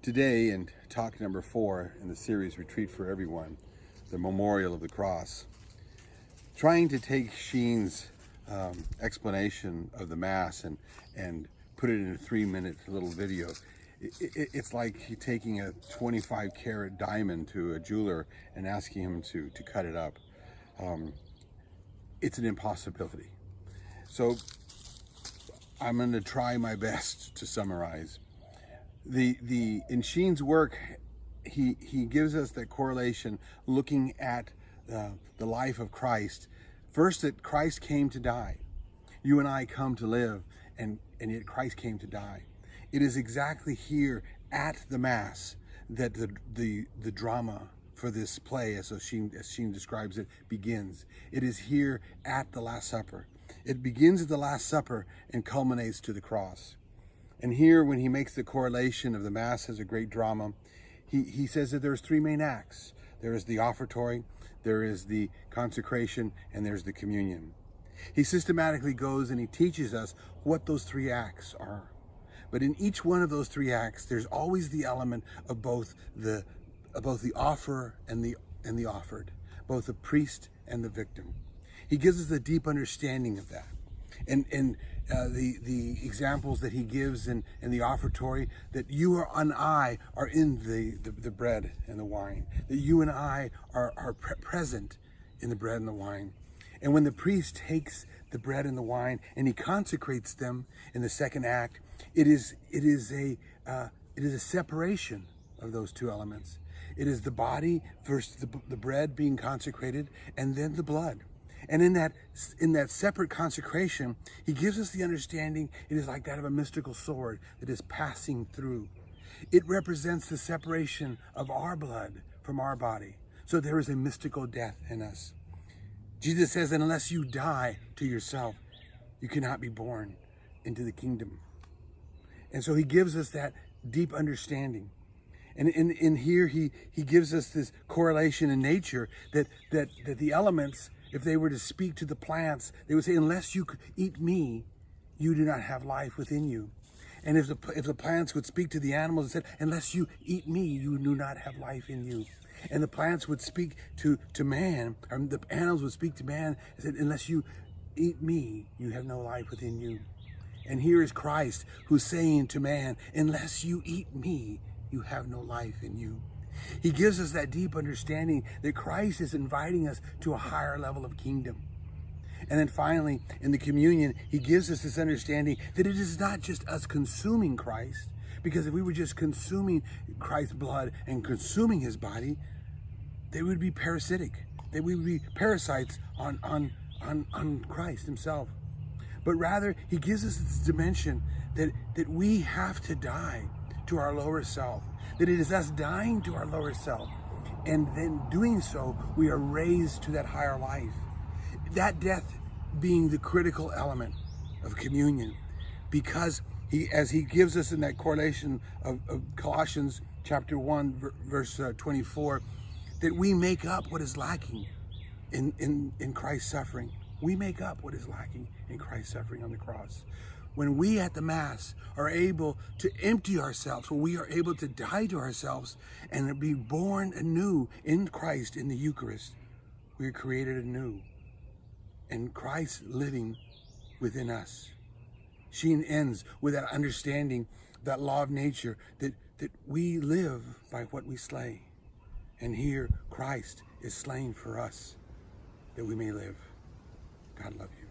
Today, in talk number 4 in the series Retreat for Everyone, the Memorial of the Cross, trying to take Sheen's explanation of the Mass and put it in a 3-minute little video. It's like taking a 25-carat diamond to a jeweler and asking him to cut it up. It's an impossibility. So I'm going to try my best to summarize. In Sheen's work, he gives us that correlation looking at the life of Christ. First, that Christ came to die. You and I come to live, and yet Christ came to die. It is exactly here at the Mass that the drama for this play, as Sheen describes it, begins. It is here at the Last Supper. It begins at the Last Supper and culminates to the cross. And here, when he makes the correlation of the Mass as a great drama, he says that there's 3 main acts. There is the offertory, there is the consecration, and there's the communion. He systematically goes and he teaches us what those 3 acts are. But in each one of those 3 acts, there's always the element of both the offerer and the offered, both the priest and the victim. He gives us a deep understanding of that. And the examples that he gives in the offertory, that you and I are in the bread and the wine, that you and I are present in the bread and the wine. And when the priest takes the bread and the wine and he consecrates them in the 2nd act, it is a separation of those 2 elements. It is the body, first the bread being consecrated, and then the blood. And in that separate consecration, he gives us the understanding it is like that of a mystical sword that is passing through. It represents the separation of our blood from our body. So there is a mystical death in us. Jesus says that unless you die to yourself, you cannot be born into the kingdom. And so he gives us that deep understanding. And in here, he gives us this correlation in nature that the elements, if they were to speak to the plants, they would say, unless you eat me, you do not have life within you. And if the plants would speak to the animals and said, unless you eat me, you do not have life in you. And the plants would speak to man, or the animals would speak to man and said, unless you eat me, you have no life within you. And here is Christ who's saying to man, unless you eat me, you have no life in you. He gives us that deep understanding that Christ is inviting us to a higher level of kingdom. And then finally, in the communion, he gives us this understanding that it is not just us consuming Christ, because if we were just consuming Christ's blood and consuming his body, they would be parasitic. They would be parasites on Christ himself. But rather, he gives us this dimension that we have to die to our lower self, that it is us dying to our lower self, and then doing so, we are raised to that higher life. That death being the critical element of communion, because as he gives us in that correlation of Colossians chapter 1, verse 24, that we make up what is lacking in Christ's suffering. We make up what is lacking in Christ's suffering on the cross. When we at the Mass are able to empty ourselves, when we are able to die to ourselves and be born anew in Christ in the Eucharist, we are created anew. And Christ living within us. Sheen ends with that understanding, that law of nature, that we live by what we slay. And here Christ is slain for us, that we may live. God love you.